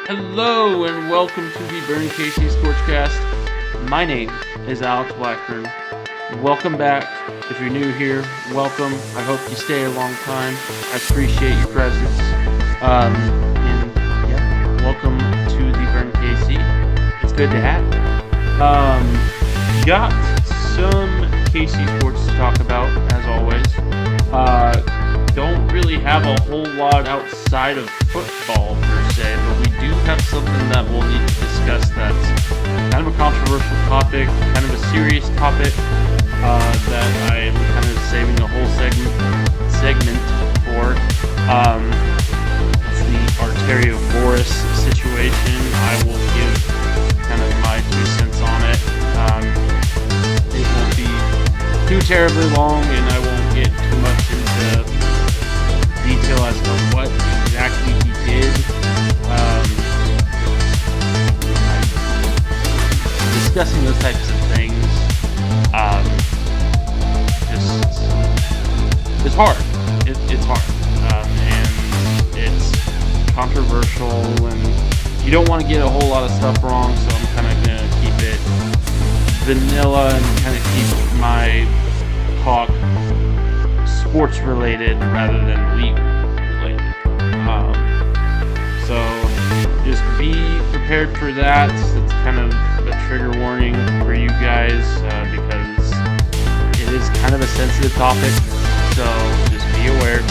Hello and welcome to the Burn KC ScorchCast. My name is Alex Blackburn. Welcome back. If you're new here, welcome. I hope you stay a long time. I appreciate your presence. Welcome to the Burn KC. It's good to have you. Got some KC sports to talk about, as always. Don't really have a whole lot outside of football per se, but we do have something that we'll need to discuss that's kind of a controversial topic, kind of a serious topic that I am kind of saving a whole segment for. It's the Arterio Morris situation. I will give kind of my 2 cents on it. It won't be too terribly long, and I won't get too much into detail as to what exactly he did. Discussing those types of things, just it's hard. It's hard, and it's controversial, and you don't want to get a whole lot of stuff wrong. So I'm kind of gonna keep it vanilla and kind of keep my talk sports related rather than league related. So just be prepared for that. It's kind of a trigger warning for you guys because it is kind of a sensitive topic. So just be aware.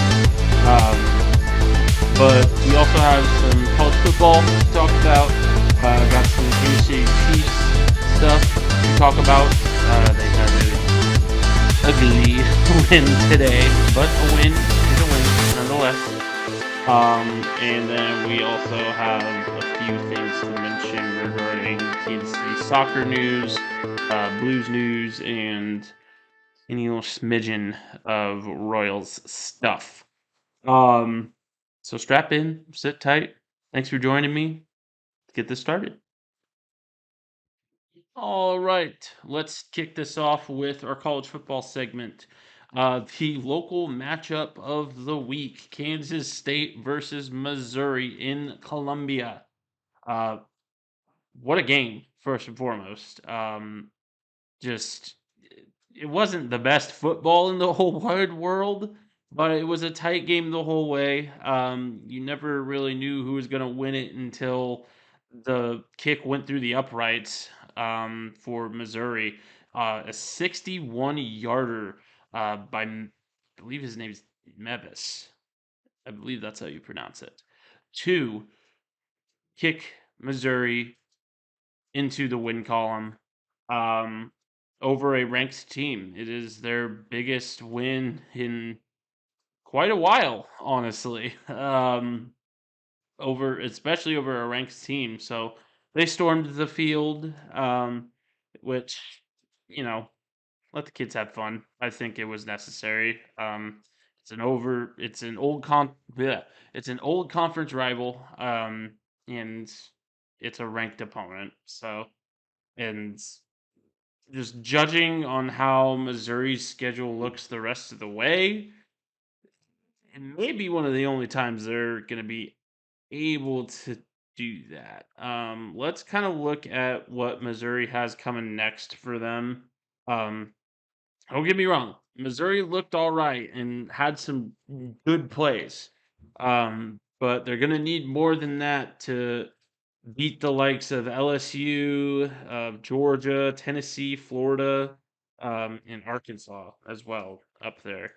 But we also have some college football to talk about. Got some Kansas City Chiefs stuff to talk about. They had an ugly win today, but a win is a win nonetheless. And then we also have a few things to mention regarding Kansas City soccer news, Blues news, and any little smidgen of Royals stuff. So strap in, sit tight. Thanks for joining me. Let's get this started. All right, let's kick this off with our college football segment. The local matchup of the week, Kansas State versus Missouri in Columbia. Uh, what a game, first and foremost. Just, it wasn't the best football in the whole wide world, but it was a tight game the whole way. You never really knew who was going to win it until the kick went through the uprights for Missouri. A 61-yarder by, I believe his name is Mevis. I believe that's how you pronounce it. To kick Missouri into the win column um, over a ranked team. It is their biggest win in quite a while, honestly. Especially over a ranked team. So they stormed the field, which you know, let the kids have fun. I think it was necessary. It's an it's an old conference rival, and it's a ranked opponent. So, and just judging on how Missouri's schedule looks the rest of the way, it may be one of the only times they're going to be able to do that. Let's kind of look at what Missouri has coming next for them. Um, don't get me wrong, Missouri looked all right and had some good plays. But they're going to need more than that to beat the likes of LSU, Georgia, Tennessee, Florida, and Arkansas as well up there.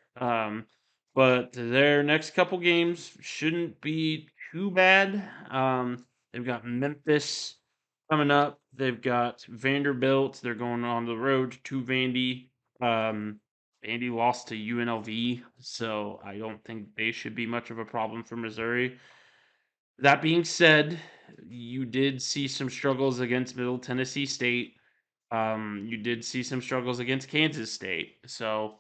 But their next couple games shouldn't be too bad. They've got Memphis coming up. They've got Vanderbilt. They're going on the road to Vandy. Vandy lost to UNLV, so I don't think they should be much of a problem for Missouri. That being said, you did see some struggles against Middle Tennessee State. You did see some struggles against Kansas State. So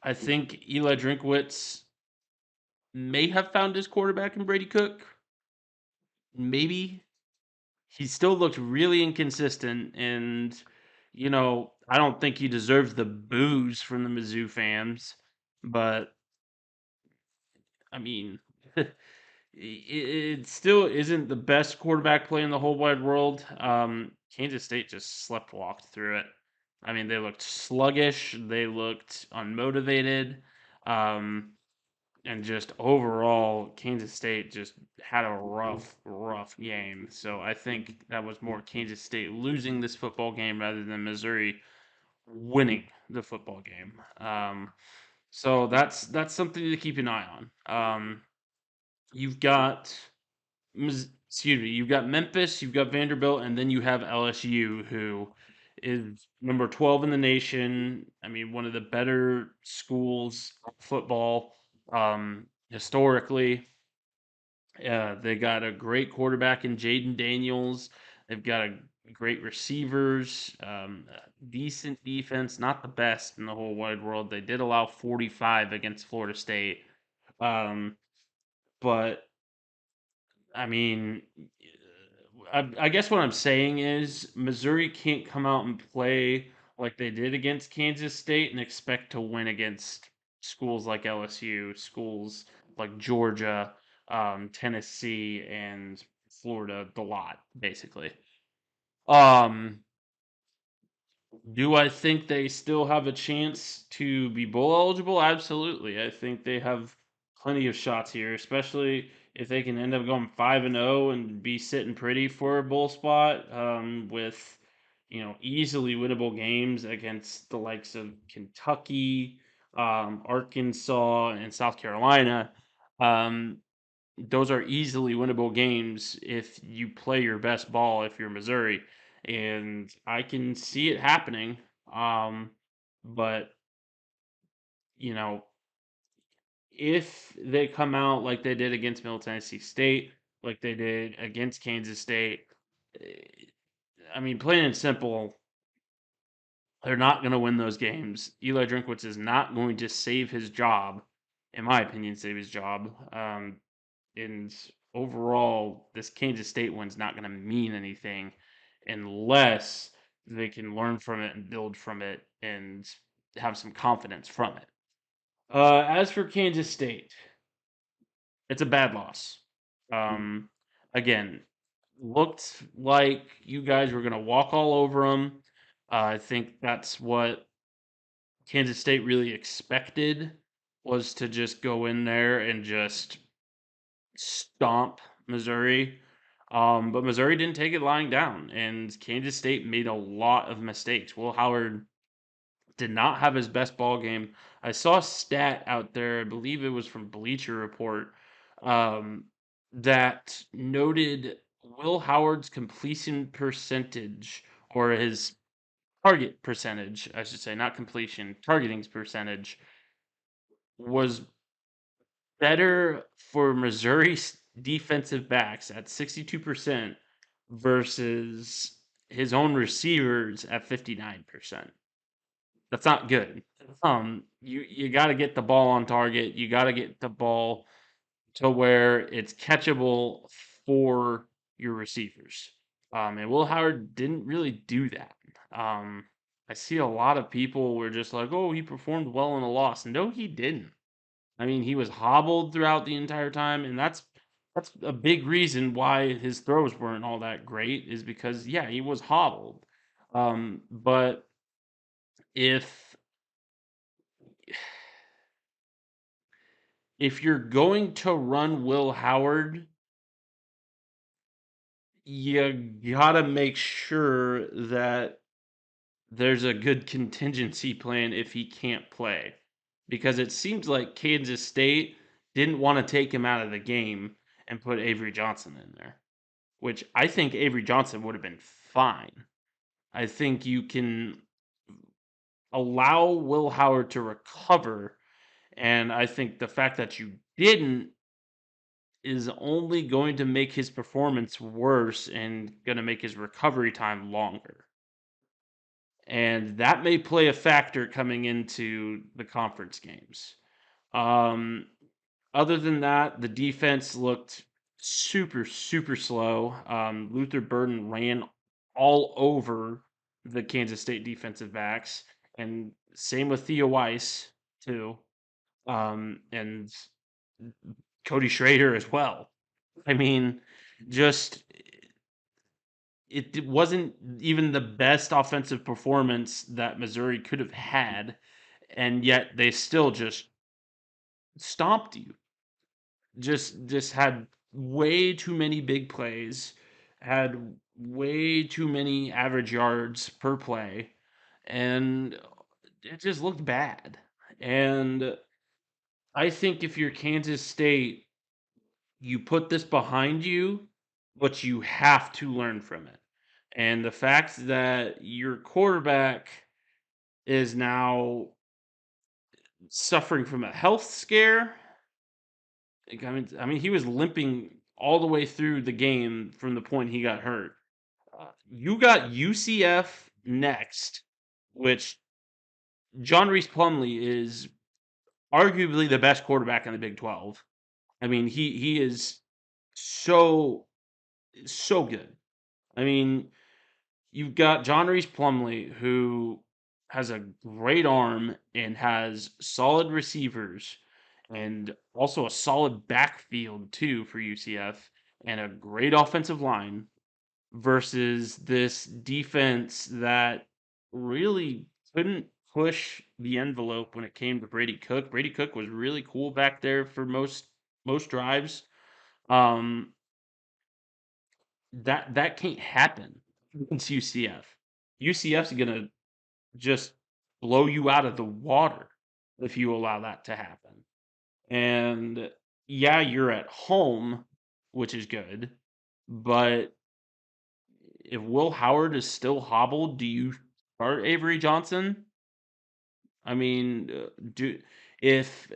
I think Eli Drinkwitz may have found his quarterback in Brady Cook. Maybe. He still looked really inconsistent, and I don't think he deserves the boos from the Mizzou fans. But I mean, It still isn't the best quarterback play in the whole wide world. Kansas State just sleptwalked through it. I mean, they looked sluggish, they looked unmotivated, um, and just overall, Kansas State just had a rough game. So I think that was more Kansas State losing this football game rather than Missouri winning the football game. So that's something to keep an eye on. You've got you've got Memphis, you've got Vanderbilt, and then you have LSU, who is number 12 in the nation. I mean, one of the better schools of football historically. They got a great quarterback in Jaden Daniels. They've got a great receivers, decent defense, not the best in the whole wide world. They did allow 45 against Florida State. Um, but I mean, I guess what I'm saying is Missouri can't come out and play like they did against Kansas State and expect to win against schools like LSU, schools like Georgia, Tennessee, and Florida, the lot, basically. Um, do I think they still have a chance to be bowl eligible? Absolutely. I think they have plenty of shots here, especially if they can end up going 5-0 and be sitting pretty for a bowl spot with easily winnable games against the likes of Kentucky, Arkansas, and South Carolina. Um, those are easily winnable games if you play your best ball if you're Missouri, and I can see it happening. But you know, if they come out like they did against Middle Tennessee State, like they did against Kansas State, eh, I mean, plain and simple, they're not going to win those games. Eli Drinkwitz is not going to save his job, in my opinion, save his job. And overall, this Kansas State one's not going to mean anything unless they can learn from it and build from it and have some confidence from it. As for Kansas State, it's a bad loss. Um, again, looked like you guys were going to walk all over them. I think that's what Kansas State really expected, was to just go in there and just stomp Missouri. But Missouri didn't take it lying down, and Kansas State made a lot of mistakes. Will Howard did not have his best ball game. I saw a stat out there, I believe it was from Bleacher Report, um, that noted Will Howard's completion percentage, or his target percentage, I should say, not completion, targeting percentage, was better for Missouri's defensive backs at 62% versus his own receivers at 59%. That's not good. You got to get the ball on target. You got to get the ball to where it's catchable for your receivers. And Will Howard didn't really do that. Um, I see a lot of people were just like, "Oh, he performed well in a loss." No, he didn't. I mean, he was hobbled throughout the entire time, and that's a big reason why his throws weren't all that great, is because yeah, he was hobbled. But if you're going to run Will Howard, you gotta make sure that there's a good contingency plan if he can't play. Because it seems like Kansas State didn't want to take him out of the game and put Avery Johnson in there, which I think Avery Johnson would have been fine. I think you can allow Will Howard to recover, and I think the fact that you didn't is only going to make his performance worse and going to make his recovery time longer. And that may play a factor coming into the conference games. Um, Other than that, the defense looked super slow. Luther Burden ran all over the Kansas State defensive backs, and same with Theo Weiss too, and Cody Schrader as well. I mean, just it wasn't even the best offensive performance that Missouri could have had, and yet they still just stomped you. Just had way too many big plays, had way too many average yards per play, and it just looked bad. And I think if you're Kansas State, you put this behind you, but you have to learn from it. And the fact that your quarterback is now suffering from a health scare. Like, I mean, he was limping all the way through the game from the point he got hurt. You got UCF next, which John Reese Plumlee is arguably the best quarterback in the Big 12. I mean, he is so so good. I mean, you've got John Reese Plumlee, who has a great arm and has solid receivers and also a solid backfield too for UCF and a great offensive line versus this defense that really couldn't push the envelope when it came to Brady Cook. Brady Cook was really cool back there for most drives. Um, that can't happen against UCF. UCF's gonna just blow you out of the water if you allow that to happen. And yeah, you're at home, which is good, but if Will Howard is still hobbled, do you start Avery Johnson? I mean, do if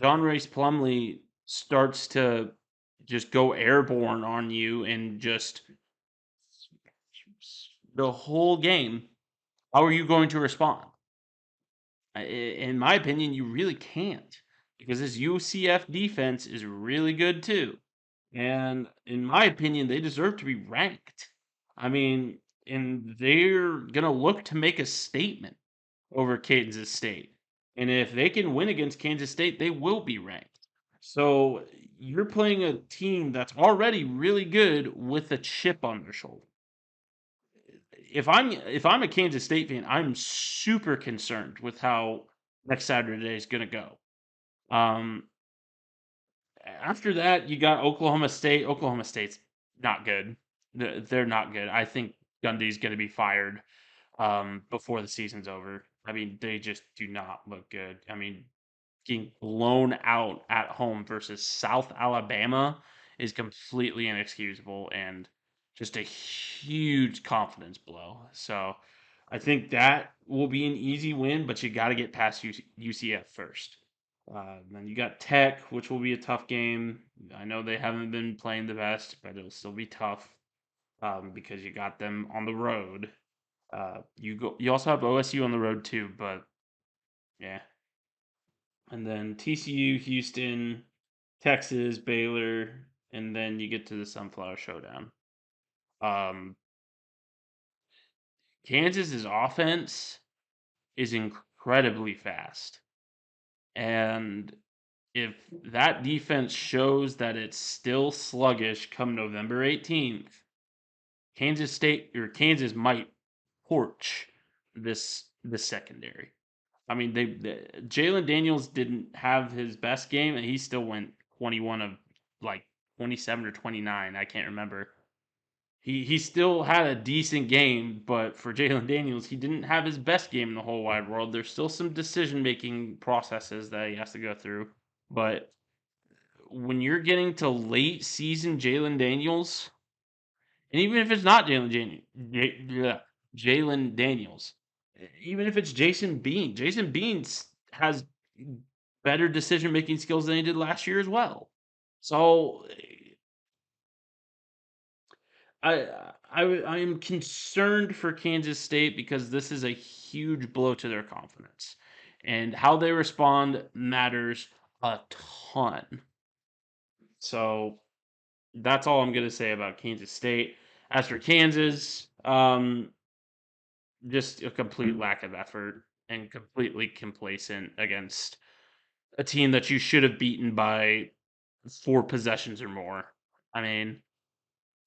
John Race Plumley starts to just go airborne on you and just the whole game, how are you going to respond? In my opinion, you really can't because this UCF defense is really good too. And in my opinion, they deserve to be ranked. I mean, and they're going to look to make a statement over Kansas State. And if they can win against Kansas State, they will be ranked. So you're playing a team that's already really good with a chip on their shoulder. If I'm a Kansas State fan, I'm super concerned with how next Saturday is going to go. Um, After that, you got Oklahoma State. Oklahoma State's not good. They're not good. I think Gundy's going to be fired before the season's over. I mean, they just do not look good. I mean, getting blown out at home versus South Alabama is completely inexcusable and just a huge confidence blow. So I think that will be an easy win, but you got to get past UCF first. Then you got Tech, which will be a tough game. I know they haven't been playing the best, but it'll still be tough because you got them on the road. You also have OSU on the road too, but yeah. And then TCU, Houston, Texas, Baylor, and then you get to the Sunflower Showdown. Um, Kansas's offense is incredibly fast. And if that defense shows that it's still sluggish come November 18th, Kansas might torch this secondary. I mean, Jalen Daniels didn't have his best game, and he still went 21 of like 27 or 29. I can't remember. He still had a decent game, but for Jalen Daniels, he didn't have his best game in the whole wide world. There's still some decision making processes that he has to go through. But when you're getting to late season Jalen Daniels, and even if it's not Jalen Daniels, even if it's Jason Beans has better decision making skills than he did last year as well. So I am concerned for Kansas State because this is a huge blow to their confidence, and how they respond matters a ton. So that's all I'm going to say about Kansas State. As for Kansas, just a complete lack of effort and completely complacent against a team that you should have beaten by 4 possessions or more. I mean,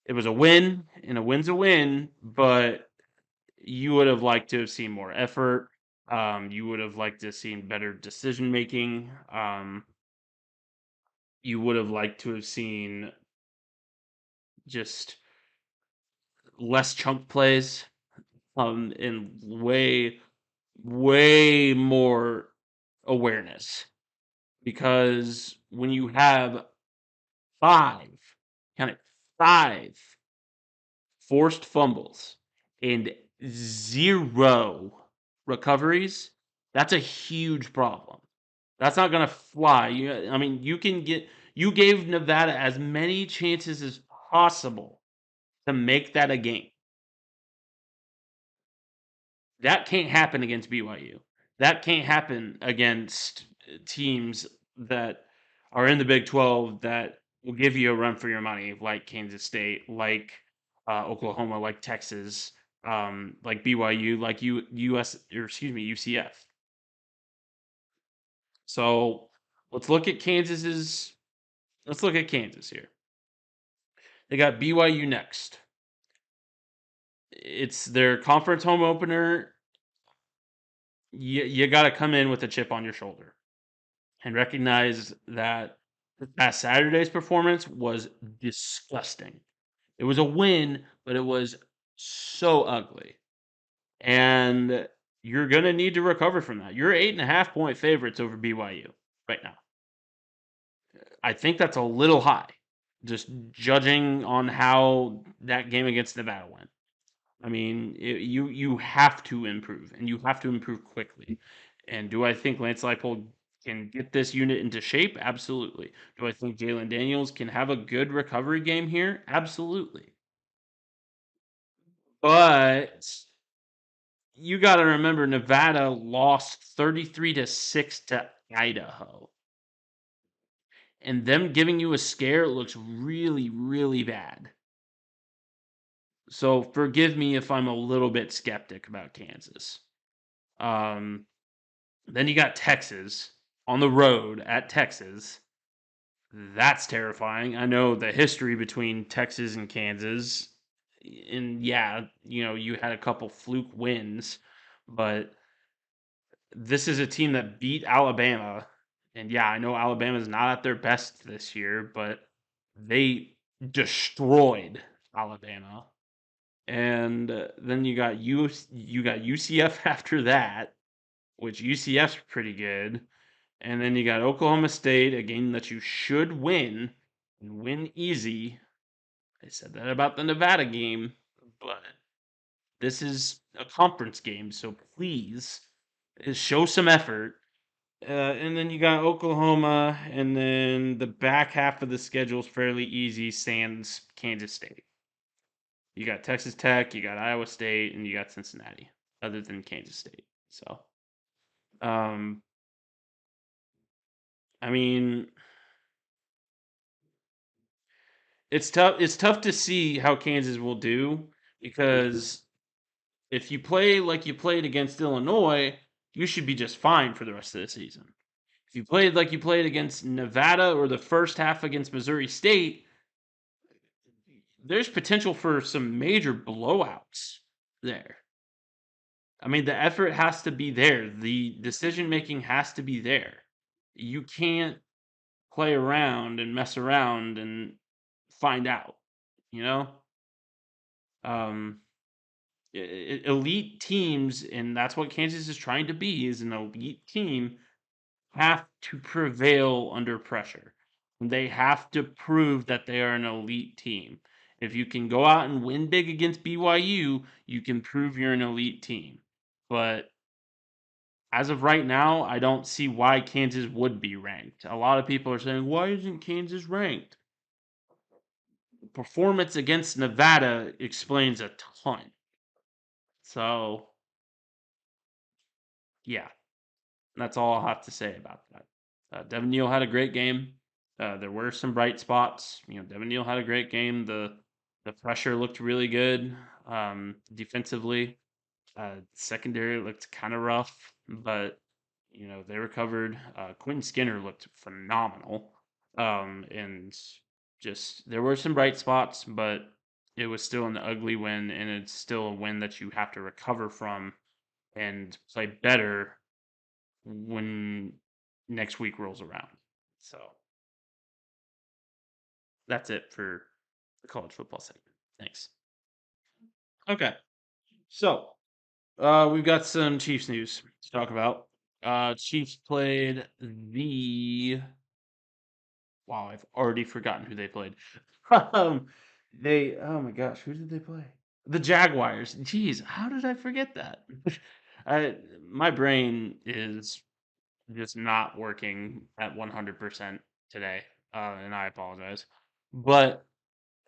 it was a win, and a win's a win, but you would have liked to have seen more effort. You would have liked to have seen better decision making. You would have liked to have seen just less chunk plays, and way more awareness. Because when you have five, kind of five forced fumbles and zero recoveries, that's a huge problem. That's not gonna fly. I mean, you gave Nevada as many chances as possible to make that a game. That can't happen against BYU. That can't happen against teams that are in the Big 12 that will give you a run for your money, like Kansas State, like Oklahoma, like Texas, like BYU, like UCF. So let's look at Kansas's. Let's look at Kansas here. They got BYU next. It's their conference home opener. You got to come in with a chip on your shoulder and recognize that Saturday's performance was disgusting. It was a win, but it was so ugly. And you're going to need to recover from that. You're 8.5-point favorites over BYU right now. I think that's a little high, just judging on how that game against Nevada went. I mean, you have to improve, and you have to improve quickly. And do I think Lance Leipold can get this unit into shape? Absolutely. Do I think Jalen Daniels can have a good recovery game here? Absolutely. But you got to remember, Nevada lost 33-6 to Idaho, and them giving you a scare looks really, really bad. So forgive me if I'm a little bit skeptic about Kansas. Then you got Texas on the road at Texas. That's terrifying. I know the history between Texas and Kansas. And yeah, you had a couple fluke wins, but this is a team that beat Alabama. And yeah, I know Alabama's not at their best this year, but they destroyed Alabama. And then you got UCF after that, which UCF's pretty good. And then you got Oklahoma State, a game that you should win and win easy. I said that about the Nevada game, but this is a conference game, so please show some effort. And then you got Oklahoma, and then the back half of the schedule is fairly easy, sans Kansas State. You got Texas Tech, you got Iowa State, and you got Cincinnati, other than Kansas State. So, um, I mean, it's tough. It's tough to see how Kansas will do because if you play like you played against Illinois, you should be just fine for the rest of the season. If you played like you played against Nevada or the first half against Missouri State, there's potential for some major blowouts there. I mean, the effort has to be there. The decision making has to be there. You can't play around and mess around and find out, you know? Um, Elite teams, and that's what Kansas is trying to be, is an elite team, have to prevail under pressure. They have to prove that they are an elite team. If you can go out and win big against BYU, you can prove you're an elite team. But as of right now, I don't see why Kansas would be ranked. A lot of people are saying, why isn't Kansas ranked? Performance against Nevada explains a ton. So, yeah, that's all I'll have to say about that. Devin Neal had a great game. There were some bright spots. Devin Neal had a great game. The pressure looked really good defensively. Secondary looked kind of rough, but they recovered. Quentin Skinner looked phenomenal, and Just there were some bright spots, but it was still an ugly win, and it's still a win that you have to recover from and play better when next week rolls around. So that's it for the college football segment. Thanks. Okay. So we've got some Chiefs news to talk about. Chiefs played the wow, I've already forgotten who they played. um, they oh my gosh, who did they play? The Jaguars. Jeez, how did I forget that? I my brain is just not working at 100% today, and I apologize. But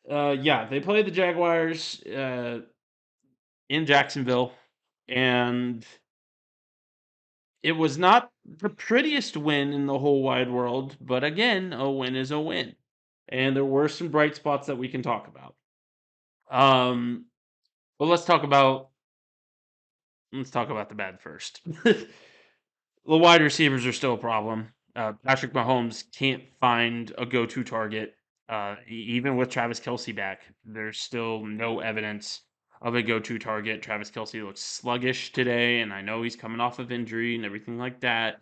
yeah, they played the Jaguars in Jacksonville, and it was not the prettiest win in the whole wide world, but again, a win is a win. And there were some bright spots that we can talk about. But let's talk about the bad first. The wide receivers are still a problem. Patrick Mahomes can't find a go-to target. Even with Travis Kelsey back, there's still no evidence of a go-to target. Travis Kelsey looks sluggish today, and I know he's coming off of injury and everything like that.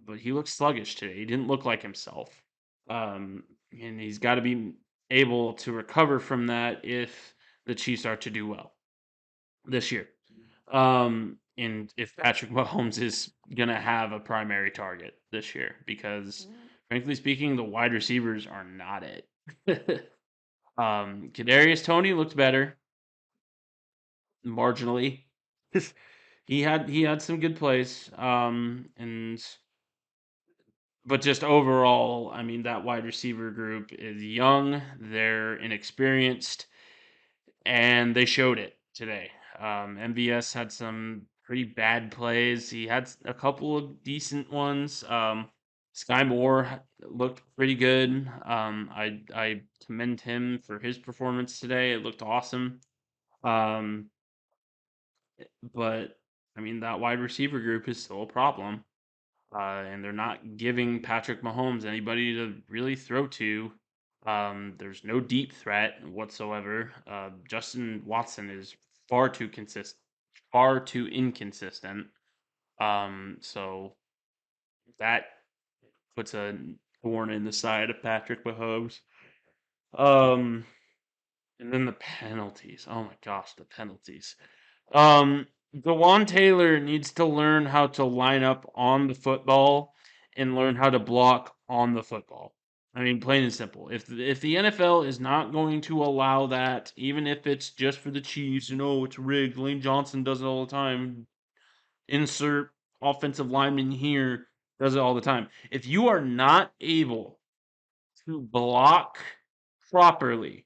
But he looks sluggish today. He didn't look like himself. And he's got to be able to recover from that if the Chiefs are to do well this year. And if Patrick Mahomes is going to have a primary target this year, because frankly speaking, the wide receivers are not it. Kadarius Toney looked better marginally. He had some good plays. And but just overall, I mean, that wide receiver group is young, they're inexperienced, and they showed it today. MVS had some pretty bad plays. He had a couple of decent ones. Sky Moore looked pretty good. I commend him for his performance today. It looked awesome. Um, but I mean, that wide receiver group is still a problem. And they're not giving Patrick Mahomes anybody to really throw to. There's no deep threat whatsoever. Justin Watson is far too inconsistent. So that puts a thorn in the side of Patrick Mahomes. Um, and then the penalties. Oh my gosh, the penalties. Um, Dewan Taylor needs to learn how to line up on the football and learn how to block on the football. I mean, plain and simple. If the NFL is not going to allow that, even if it's just for the Chiefs, it's rigged. Lane Johnson does it all the time. Insert offensive lineman here does it all the time. If you are not able to block properly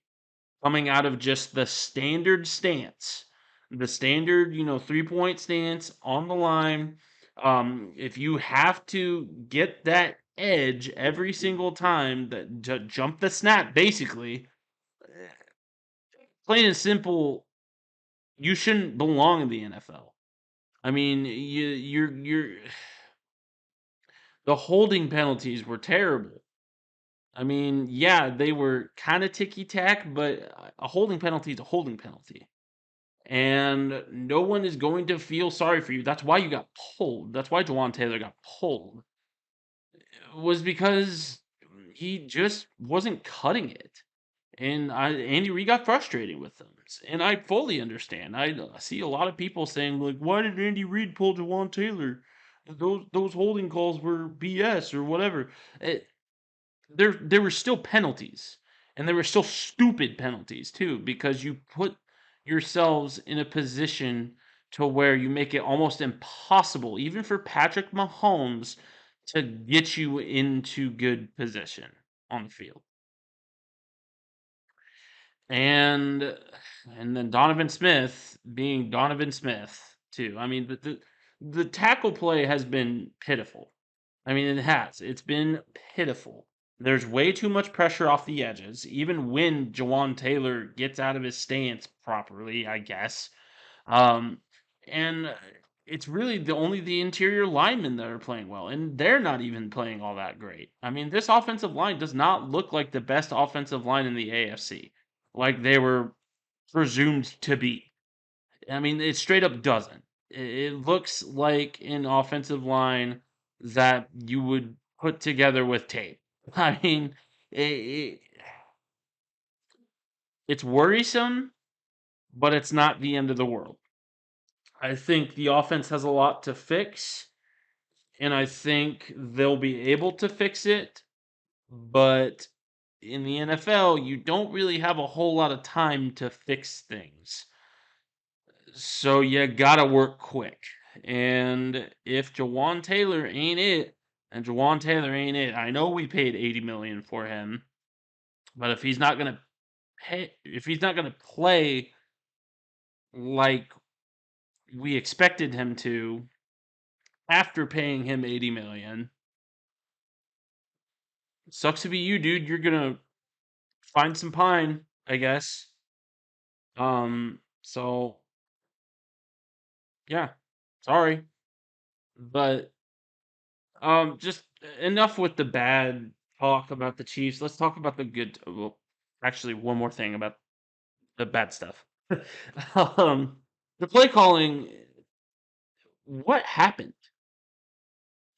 coming out of just the standard stance, the standard, 3-point stance on the line. If you have to get that edge every single time that jump the snap, basically, plain and simple, you shouldn't belong in the NFL. I mean, you're the holding penalties were terrible. I mean, yeah, they were kind of ticky tack, but a holding penalty is a holding penalty. And no one is going to feel sorry for you. That's why you got pulled. That's why Jawan Taylor got pulled. Was because he just wasn't cutting it. And Andy Reid got frustrated with them. And I fully understand. I see a lot of people saying, like, why did Andy Reid pull Jawan Taylor? Those holding calls were BS or whatever. There were still penalties, and there were still stupid penalties too, because you put yourselves in a position to where you make it almost impossible, even for Patrick Mahomes, to get you into good position on the field. And and then Donovan Smith being Donovan Smith too. I mean, the tackle play has been pitiful. I mean, it has. It's been pitiful. There's way too much pressure off the edges, even when Jawan Taylor gets out of his stance properly, I guess. Um, and it's really the interior linemen that are playing well, and they're not even playing all that great. I mean, this offensive line does not look like the best offensive line in the AFC, like they were presumed to be. I mean, it straight up doesn't. It looks like an offensive line that you would put together with tape. I mean, it, it's worrisome, but it's not the end of the world. I think the offense has a lot to fix, and I think they'll be able to fix it. But in the NFL, you don't really have a whole lot of time to fix things. So you gotta work quick. And if Jawan Taylor ain't it, and Jawan Taylor ain't it, I know we paid $80 million for him, but if he's not gonna play like we expected him to after paying him $80 million, sucks to be you, dude. You're gonna find some pine, I guess. So yeah, sorry, but just enough with the bad talk about the Chiefs. Let's talk about the good. Well, actually, one more thing about the bad stuff. um, the play calling. What happened?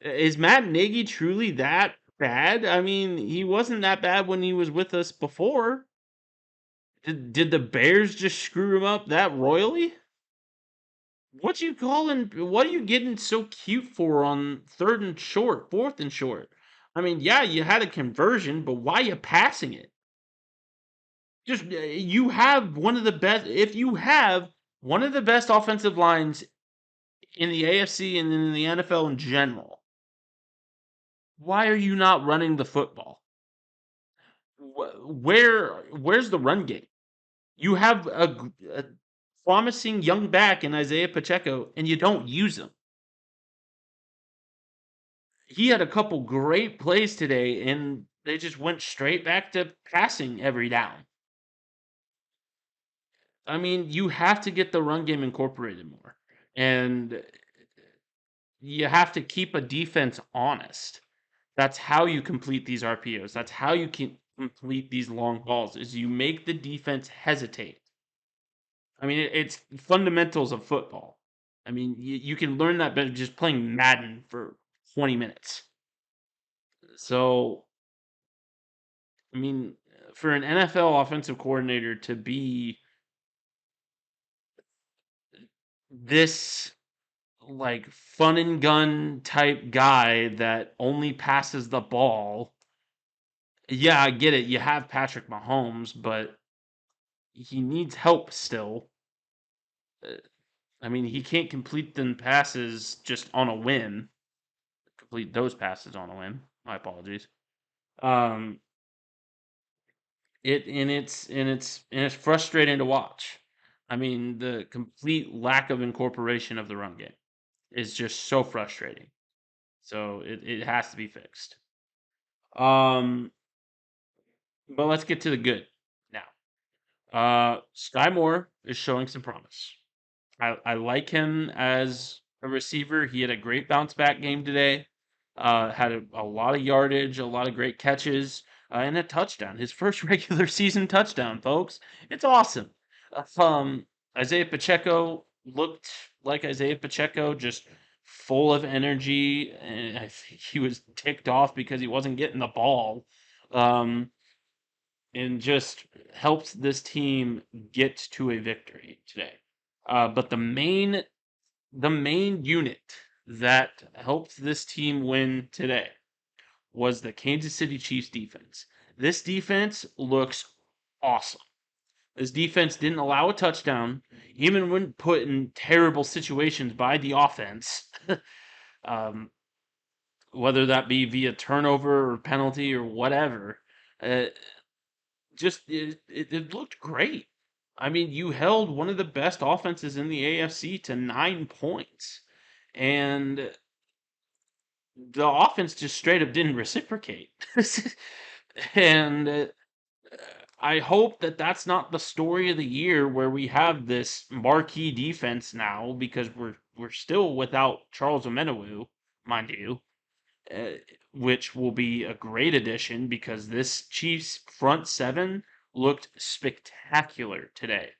Is Matt Nagy truly that bad? I mean, he wasn't that bad when he was with us before. Did the Bears just screw him up that royally? What are you getting so cute for on 3rd and short, 4th and short? I mean, yeah, you had a conversion, but why you passing it? Just you have one of the best if you have one of the best offensive lines in the AFC and in the NFL in general, why are you not running the football? Where's the run game? You have a promising young back in Isaiah Pacheco, and you don't use him. He had a couple great plays today, and they just went straight back to passing every down. I mean, you have to get the run game incorporated more, and you have to keep a defense honest. That's how you complete these RPOs. That's how you can complete these long balls. Is you make the defense hesitate. I mean, it's fundamentals of football. I mean, you can learn that by just playing Madden for 20 minutes. So, I mean, for an NFL offensive coordinator to be this like fun and gun type guy that only passes the ball, yeah, I get it. You have Patrick Mahomes, but he needs help still. Uh, I mean, he can't complete them passes just on a whim. Complete those passes on a whim. My apologies. Um, it's frustrating to watch. I mean, the complete lack of incorporation of the run game is just so frustrating. So it has to be fixed. Um, but let's get to the good now. Sky Moore is showing some promise. I like him as a receiver. He had a great bounce back game today. Had a lot of yardage, a lot of great catches, and a touchdown. His first regular season touchdown, folks. It's awesome. Isaiah Pacheco looked like Isaiah Pacheco, just full of energy, and I think he was ticked off because he wasn't getting the ball. Um, and just helped this team get to a victory today. But the main unit that helped this team win today was the Kansas City Chiefs defense. This defense looks awesome. This defense didn't allow a touchdown, even when put in terrible situations by the offense, um, whether that be via turnover or penalty or whatever. Uh, it looked great. I mean, you held one of the best offenses in the AFC to 9 points, and the offense just straight up didn't reciprocate. and I hope that that's not the story of the year where we have this marquee defense now because we're we're still without Charles Omeniwu, mind you, uh, which will be a great addition because this Chiefs front seven looked spectacular today.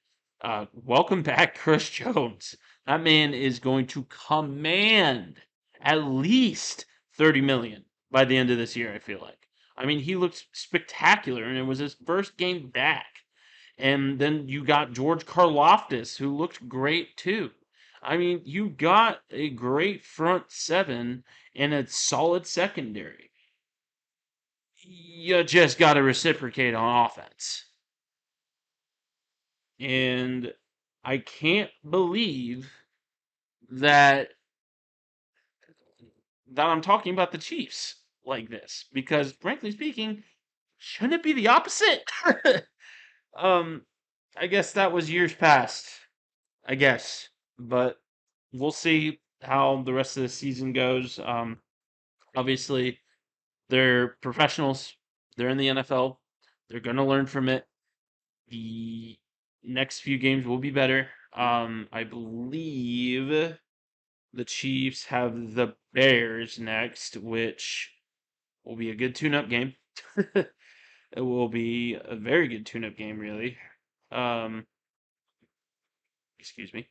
Welcome back, Chris Jones. That man is going to command at least 30 million by the end of this year, I feel like. I mean, he looked spectacular, and it was his first game back. And then you got George Karlaftis, who looked great too. I mean, you got a great front seven and a solid secondary. You just got to reciprocate on offense. And I can't believe that I'm talking about the Chiefs like this because frankly speaking, shouldn't it be the opposite? um I guess that was years past. I guess. But we'll see how the rest of the season goes. Obviously, they're professionals. They're in the NFL. They're going to learn from it. The next few games will be better. I believe the Chiefs have the Bears next, which will be a good tune-up game. It will be a very good tune-up game, really. Um, excuse me.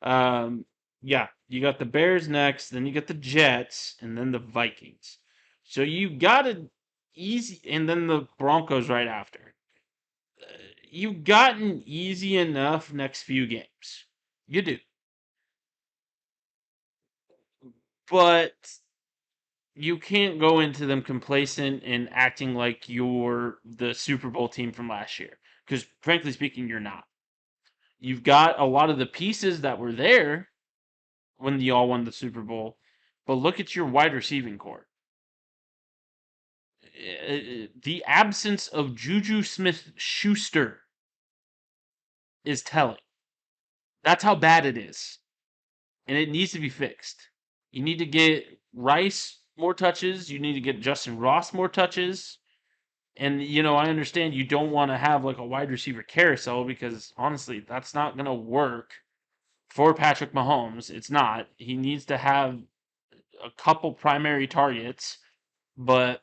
Um, yeah, you got the Bears next, then you got the Jets, and then the Vikings. So you got an easy, and then the Broncos right after. You got an easy enough next few games. You do. But you can't go into them complacent and acting like you're the Super Bowl team from last year. Because frankly speaking, you're not. You've got a lot of the pieces that were there when you all won the Super Bowl, but look at your wide receiving core. The absence of Juju Smith-Schuster is telling. That's how bad it is, and it needs to be fixed. You need to get Rice more touches. You need to get Justin Ross more touches. And I understand you don't want to have like a wide receiver carousel because honestly, that's not going to work for Patrick Mahomes. It's not. He needs to have a couple primary targets, but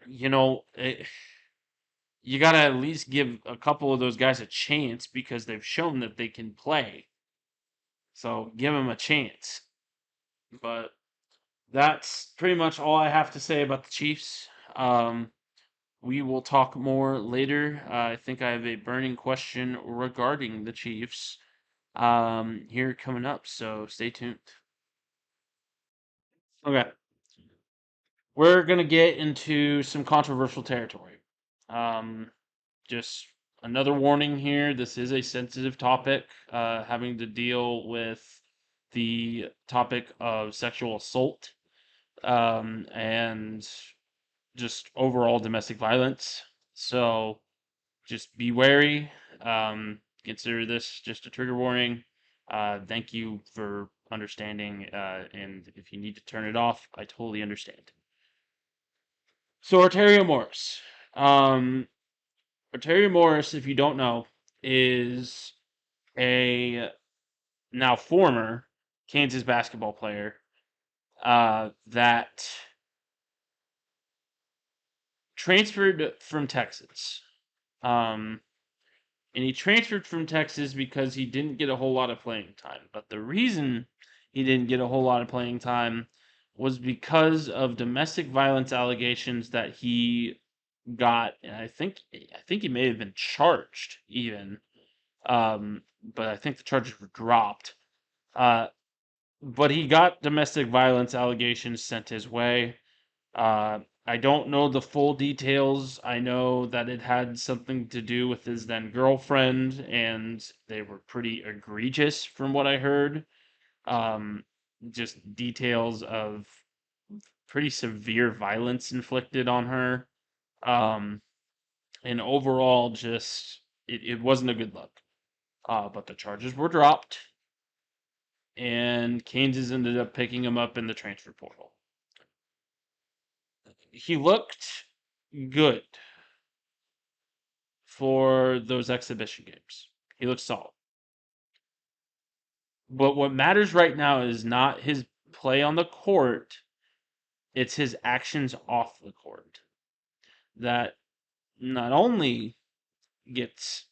you got to at least give a couple of those guys a chance because they've shown that they can play. So give them a chance. But that's pretty much all I have to say about the Chiefs. We will talk more later. I think I have a burning question regarding the Chiefs here coming up, so stay tuned. Okay. We're going to get into some controversial territory. Um, just another warning here. This is a sensitive topic, having to deal with the topic of sexual assault and just overall domestic violence. So just be wary. Consider this just a trigger warning. Thank you for understanding. And if you need to turn it off, I totally understand. So Arterio Morris. Arterio Morris, if you don't know, is a now former Kansas basketball player that transferred from Texas. Um, and he transferred from Texas because he didn't get a whole lot of playing time. But the reason he didn't get a whole lot of playing time was because of domestic violence allegations that he got. And I think he may have been charged even. But I think the charges were dropped. Uh, but he got domestic violence allegations sent his way. I don't know the full details. I know that it had something to do with his then girlfriend, and they were pretty egregious from what I heard. Um, just details of pretty severe violence inflicted on her. Um, and overall, just it wasn't a good look. But the charges were dropped, and Kansas ended up picking him up in the transfer portal. He looked good for those exhibition games. He looked solid. But what matters right now is not his play on the court, it's his actions off the court. That not only gets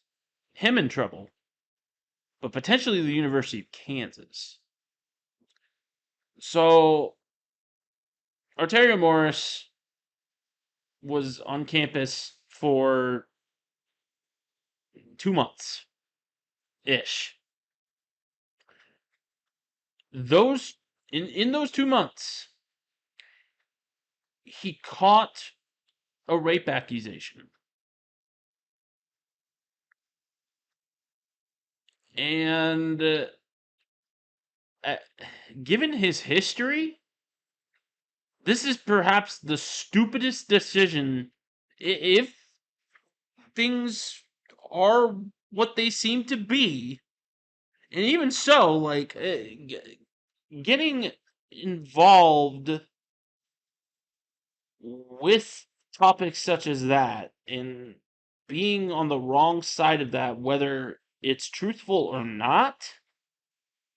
him in trouble, but potentially the University of Kansas. So, Arterio Morris was on campus for 2 months ish. Those in those 2 months, he caught a rape accusation. And uh, given his history, this is perhaps the stupidest decision if things are what they seem to be. And even so, like getting involved with topics such as that and being on the wrong side of that, whether it's truthful or not,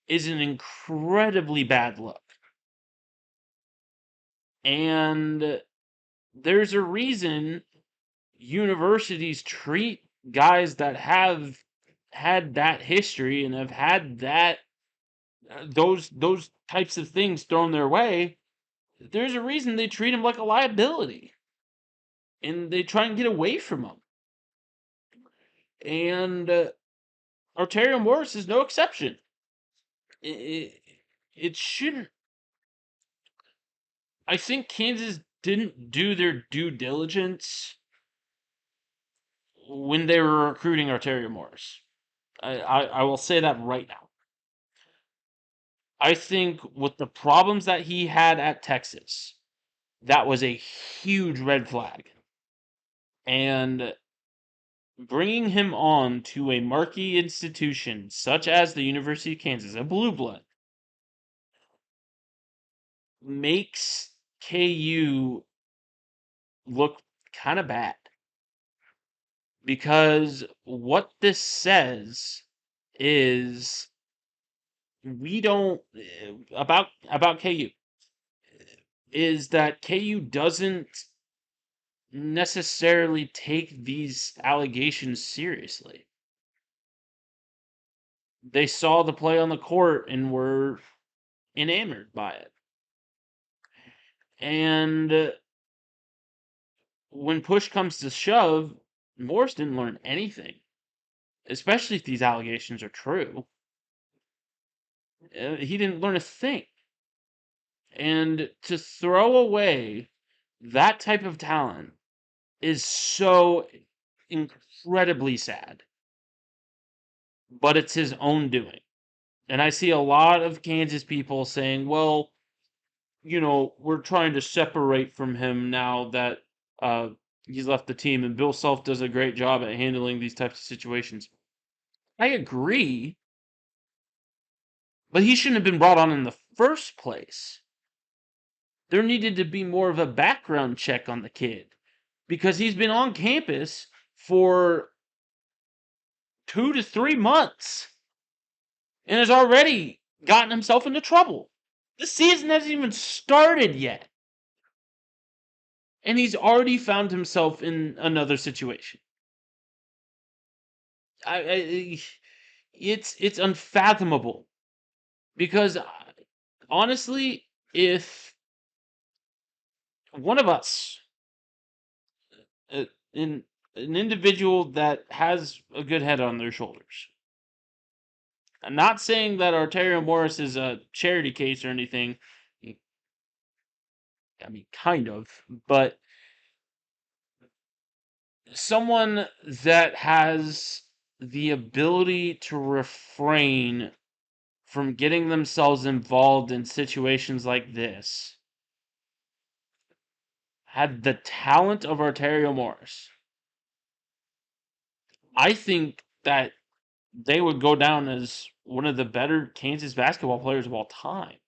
is an incredibly bad look. And there's a reason universities treat guys that have had that history and have had that those types of things thrown their way. There's a reason they treat them like a liability, and they try and get away from them. And Arterio Morris is no exception. It shouldn't. I think Kansas didn't do their due diligence when they were recruiting Arterio Morris. I will say that right now. I think with the problems that he had at Texas, that was a huge red flag. And bringing him on to a marquee institution such as the University of Kansas, a blue blood, makes KU look kind of bad. Because what this says is we don't about KU is that KU doesn't necessarily take these allegations seriously. They saw the play on the court and were enamored by it. And when push comes to shove, Morris didn't learn anything, especially if these allegations are true. He didn't learn a thing. And to throw away that type of talent is so incredibly sad. But it's his own doing. And I see a lot of Kansas people saying, well, we're trying to separate from him now that he's left the team, and Bill Self does a great job at handling these types of situations. I agree, but he shouldn't have been brought on in the first place. There needed to be more of a background check on the kid because he's been on campus for 2 to 3 months and has already gotten himself into trouble. The season hasn't even started yet. And he's already found himself in another situation. It's unfathomable. Because honestly, if one of us, an individual that has a good head on their shoulders, I'm not saying that Arterio Morris is a charity case or anything. I mean, kind of, but someone that has the ability to refrain from getting themselves involved in situations like this had the talent of Arterio Morris, I think that they would go down as one of the better Kansas basketball players of all time.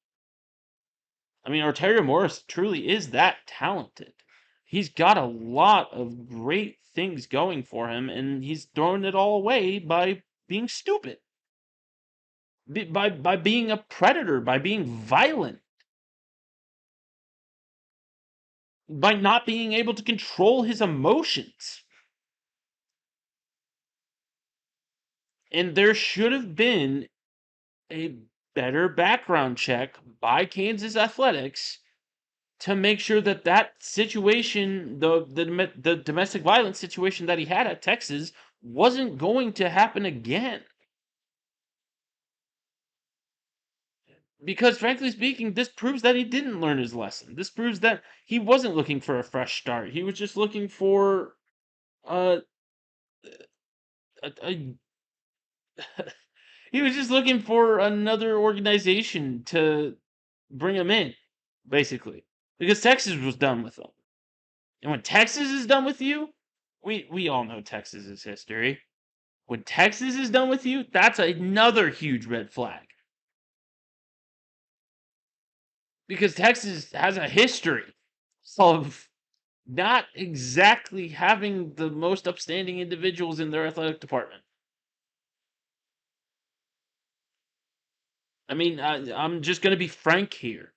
I mean, Arterio Morris truly is that talented. He's got a lot of great things going for him, and he's throwing it all away by being stupid. by being a predator, by being violent, by not being able to control his emotions. And there should have been a better background check by Kansas Athletics to make sure that that situation, the domestic violence situation that he had at Texas, wasn't going to happen again. Because frankly speaking, this proves that he didn't learn his lesson. This proves that he wasn't looking for a fresh start. He was just looking for uh, a he was just looking for another organization to bring him in, basically. Because Texas was done with him. And when Texas is done with you, we all know Texas's history. When Texas is done with you, that's another huge red flag. Because Texas has a history of not exactly having the most upstanding individuals in their athletic department. I mean, I'm just going to be frank here.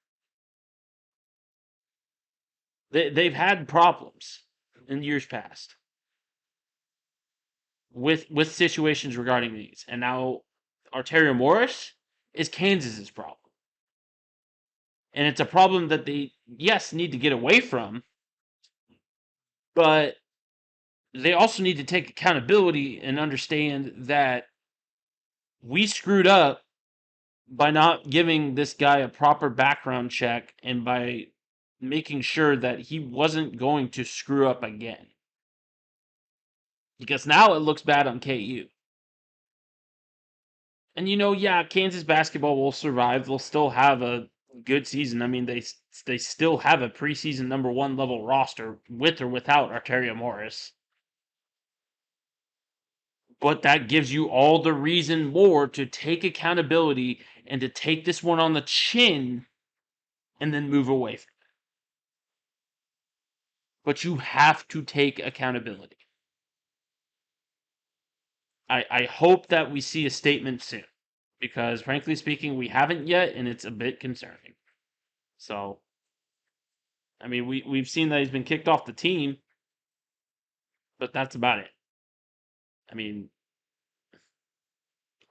They've had problems in years past with situations regarding these, and now Arterio Morris is Kansas's problem, and it's a problem that they need to get away from, but they also need to take accountability and understand that we screwed up by not giving this guy a proper background check and by making sure that he wasn't going to screw up again. Because now it looks bad on KU. And Kansas basketball will survive. They'll still have a good season. I mean, they still have a preseason number 1 level roster with or without Arterio Morris. But that gives you all the reason more to take accountability and to take this one on the chin and then move away from it. But you have to take accountability. I hope that we see a statement soon. Because frankly speaking, we haven't yet, and it's a bit concerning. So, I mean, we've seen that he's been kicked off the team, but that's about it. I mean,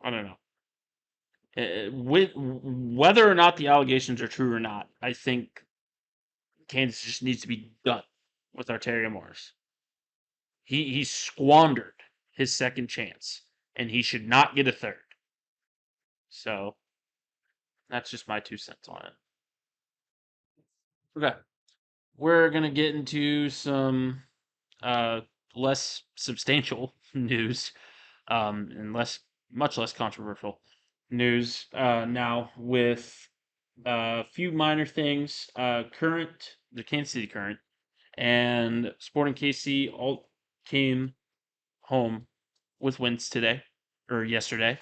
I don't know. With whether or not the allegations are true or not, I think Kansas just needs to be done with Arterio Morris. He squandered his second chance, and he should not get a third. So that's just my 2 cents on it. Okay, we're gonna get into some less substantial news, and much less controversial news now with a few minor things. The Kansas City Current and Sporting KC all came home with wins today or yesterday.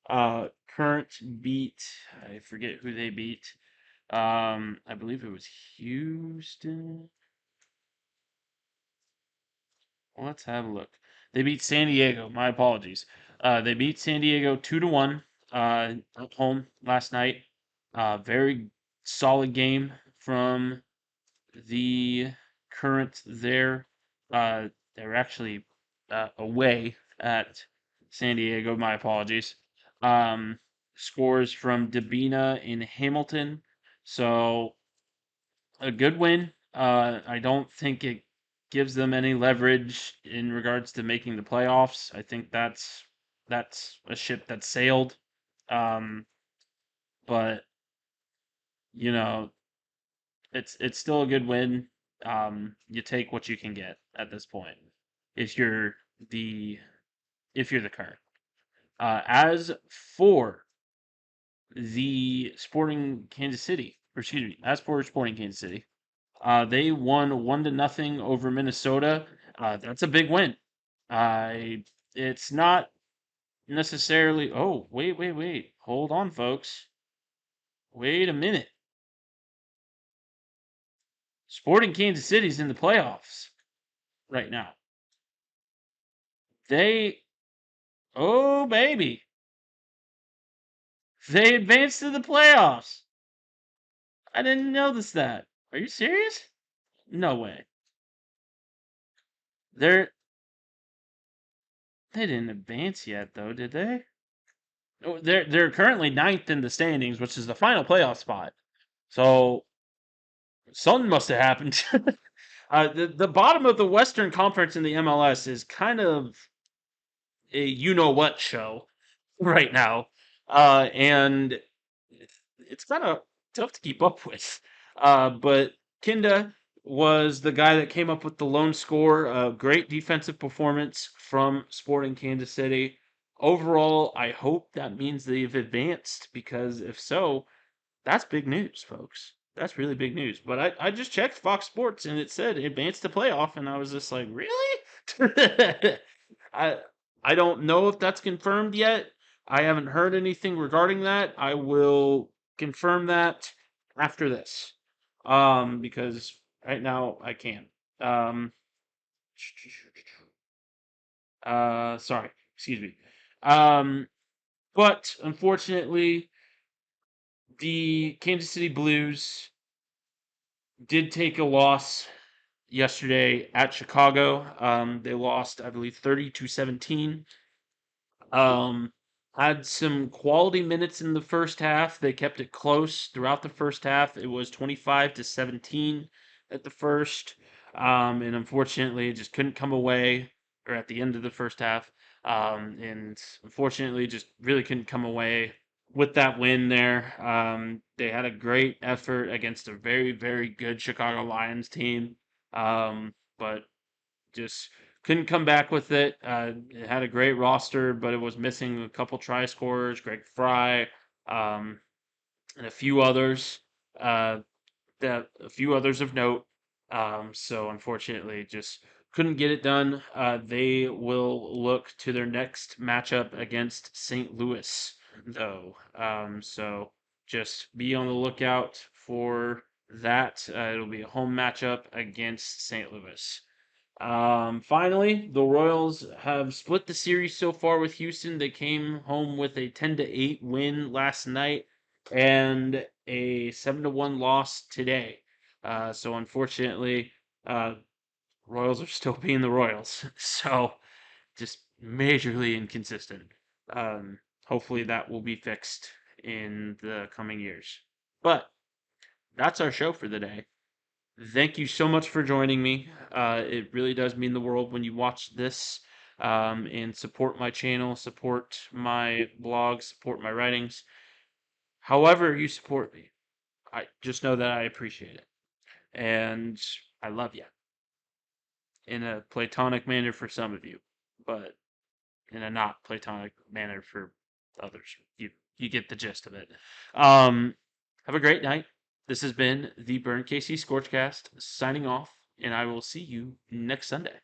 Current beat, I forget who they beat. I believe it was Houston. Let's have a look. They beat San Diego. My apologies. They beat San Diego 2-1 at home last night. Very solid game from the Current there. They're actually away at San Diego. My apologies. Scores from Dabina in Hamilton. So a good win. I don't think it gives them any leverage in regards to making the playoffs. I think that's a ship that sailed. But it's still a good win. You take what you can get at this point if you're the Current. As for the Sporting Kansas City, or excuse me, as for Sporting Kansas City, they won 1-0 over Minnesota. That's a big win. It's not necessarily. Oh, wait. Hold on, folks. Wait a minute. Sporting Kansas City's in the playoffs right now. Oh baby. They advanced to the playoffs. I didn't notice that. Are you serious? No way. They're they didn't advance yet though, did they? Oh, they're currently ninth in the standings, which is the final playoff spot. So something must have happened. The bottom of the Western Conference in the MLS is kind of a you know what show right now, and it's kind of tough to keep up with. But Kinda was the guy that came up with the lone score. Great defensive performance from Sporting Kansas City. Overall, I hope that means they've advanced because if so, that's big news, folks. That's really big news. But I just checked Fox Sports and it said advanced to playoff, and I was just like, really? I I don't know if that's confirmed yet. I haven't heard anything regarding that. I will confirm that after this. Because right now I can't. Um sorry, excuse me. Um but unfortunately the Kansas City Blues did take a loss yesterday at Chicago. They lost, I believe, 30-17. Um, had some quality minutes in the first half. They kept it close throughout the first half. It was 25-17 at the first. And unfortunately, it just couldn't come away, or at the end of the first half. And unfortunately, just really couldn't come away with that win there. They had a great effort against a very, very good Chicago Lions team. But just couldn't come back with it. It had a great roster, but it was missing a couple try scorers, Greg Fry, and a few others. Uh, that a few others of note. So unfortunately, just couldn't get it done. They will look to their next matchup against St. Louis, though. So just be on the lookout for that. It'll be a home matchup against St. Louis. Finally, the Royals have split the series so far with Houston. They came home with a 10-8 win last night and a 7-1 loss today. So unfortunately, uh, Royals are still being the Royals. So just majorly inconsistent. Hopefully that will be fixed in the coming years. But that's our show for the day. Thank you so much for joining me. It really does mean the world when you watch this and support my channel, support my blog, support my writings. However, you support me, I just know that I appreciate it. And I love you in a platonic manner for some of you, but in a not platonic manner for others. You get the gist of it. Um, have a great night. This has been the Burn KC ScorchCast signing off, and I will see you next Sunday.